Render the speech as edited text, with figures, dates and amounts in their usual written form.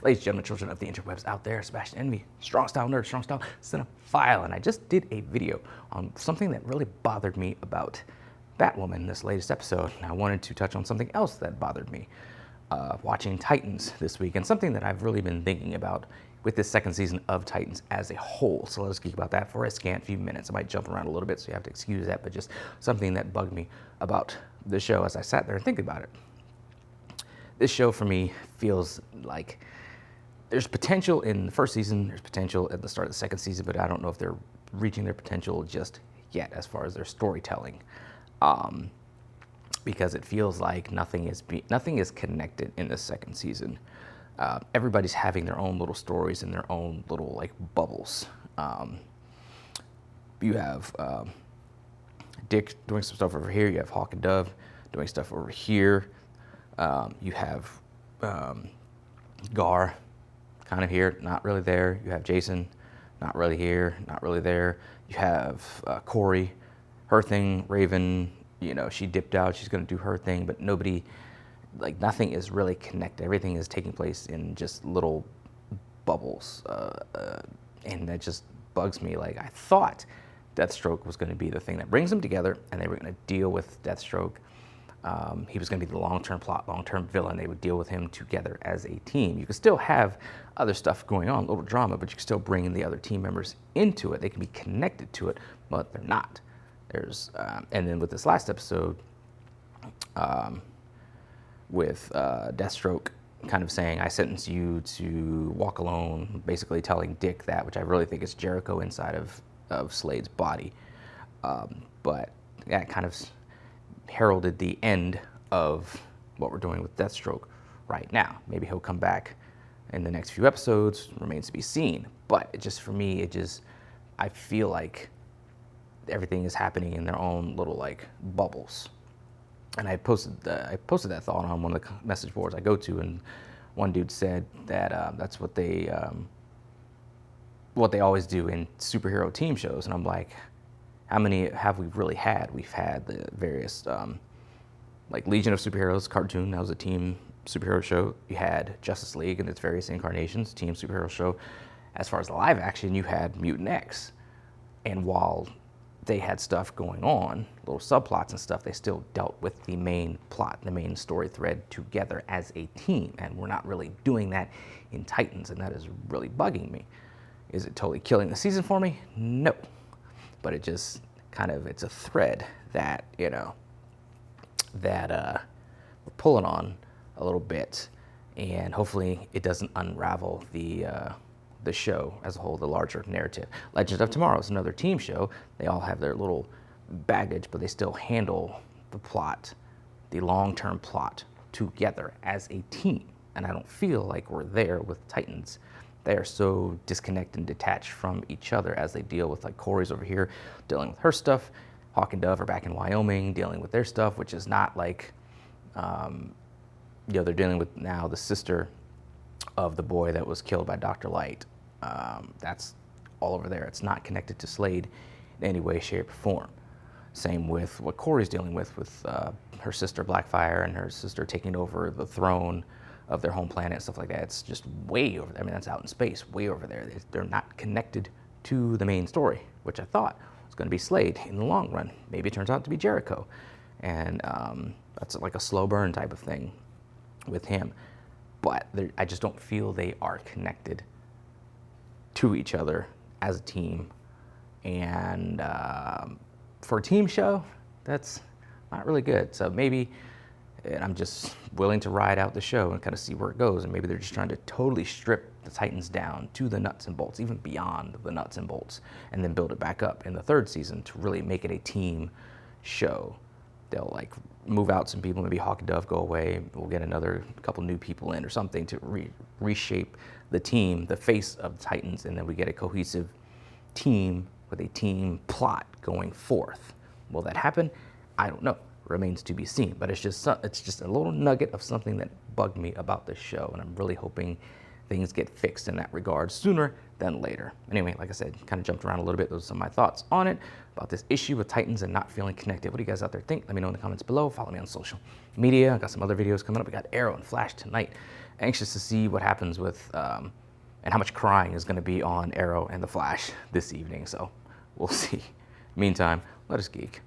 Ladies and gentlemen, children of the interwebs out there, Sebastian Envy, strong style nerd, strong style cinephile, and I just did a video on something that really bothered me about Batwoman, this latest episode. And I wanted to touch on something else that bothered me watching Titans this week, and something that I've really been thinking about with this second season of Titans as a whole. So let us geek about that for a scant few minutes. I might jump around a little bit, so you have to excuse that, but just something that bugged me about the show as I sat there and thinking about it. This show for me feels like there's potential in the first season, there's potential at the start of the second season, but I don't know if they're reaching their potential just yet as far as their storytelling. Because it feels like nothing is connected in the second season. Everybody's having their own little stories and their own little like bubbles. You have Dick doing some stuff over here. You have Hawk and Dove doing stuff over here. You have Gar kind of here, not really there. You have Jason, not really here, not really there. You have Corey, her thing, Raven, you know, she dipped out, she's gonna do her thing, but nobody, like nothing is really connected. Everything is taking place in just little bubbles. And that just bugs me. Like I thought Deathstroke was gonna be the thing that brings them together and they were gonna deal with Deathstroke. He was going to be the long-term plot, long-term villain. They would deal with him together as a team. You could still have other stuff going on, a little drama, but you can still bring in the other team members into it. They can be connected to it, but they're not. There's and then with this last episode, with Deathstroke kind of saying, "I sentence you to walk alone," basically telling Dick that, which I really think is Jericho inside of Slade's body. But that kind of heralded the end of what we're doing with Deathstroke right now. Maybe he'll come back in the next few episodes, remains to be seen. But it just, for me, I feel like everything is happening in their own little like bubbles. And I posted that thought on one of the message boards I go to, and one dude said that that's what they always do in superhero team shows. And I'm like, how many have we really had? We've had the various, like Legion of Superheroes cartoon, that was a team superhero show. You had Justice League and its various incarnations, team superhero show. As far as the live action, you had Mutant X. And while they had stuff going on, little subplots and stuff, they still dealt with the main plot, the main story thread together as a team. And we're not really doing that in Titans, and that is really bugging me. Is it totally killing the season for me? No. But it just kind of, it's a thread that, you know, that we're pulling on a little bit, and hopefully it doesn't unravel the show as a whole, the larger narrative. Legends of Tomorrow is another team show. They all have their little baggage, but they still handle the plot, the long-term plot, together as a team. And I don't feel like we're there with Titans. They are so disconnected and detached from each other as they deal with, like, Corey's over here dealing with her stuff. Hawk and Dove are back in Wyoming dealing with their stuff, which is not like, you know, they're dealing with now the sister of the boy that was killed by Dr. Light. That's all over there. It's not connected to Slade in any way, shape, or form. Same with what Corey's dealing with her sister Blackfire and her sister taking over the throne of their home planet and stuff like that. It's just way over there. I mean, that's out in space, way over there. They're not connected to the main story, which I thought was going to be Slade in the long run. Maybe it turns out to be Jericho. And that's like a slow burn type of thing with him. But I just don't feel they are connected to each other as a team. And for a team show, that's not really good. So maybe, and I'm just willing to ride out the show and kind of see where it goes. And maybe they're just trying to totally strip the Titans down to the nuts and bolts, even beyond the nuts and bolts, and then build it back up in the third season to really make it a team show. They'll like move out some people, maybe Hawk and Dove go away. We'll get another couple new people in or something to reshape the team, the face of the Titans, and then we get a cohesive team with a team plot going forth. Will that happen? I don't know. Remains to be seen, but it's just a little nugget of something that bugged me about this show, and I'm really hoping things get fixed in that regard sooner than later. Anyway, like I said, kind of jumped around a little bit. Those are some of my thoughts on it, about this issue with Titans and not feeling connected. What do you guys out there think? Let me know in the comments below. Follow me on social media. I got some other videos coming up. We got Arrow and Flash tonight. Anxious to see what happens with, and how much crying is going to be on Arrow and the Flash this evening. So we'll see. Meantime, let us geek.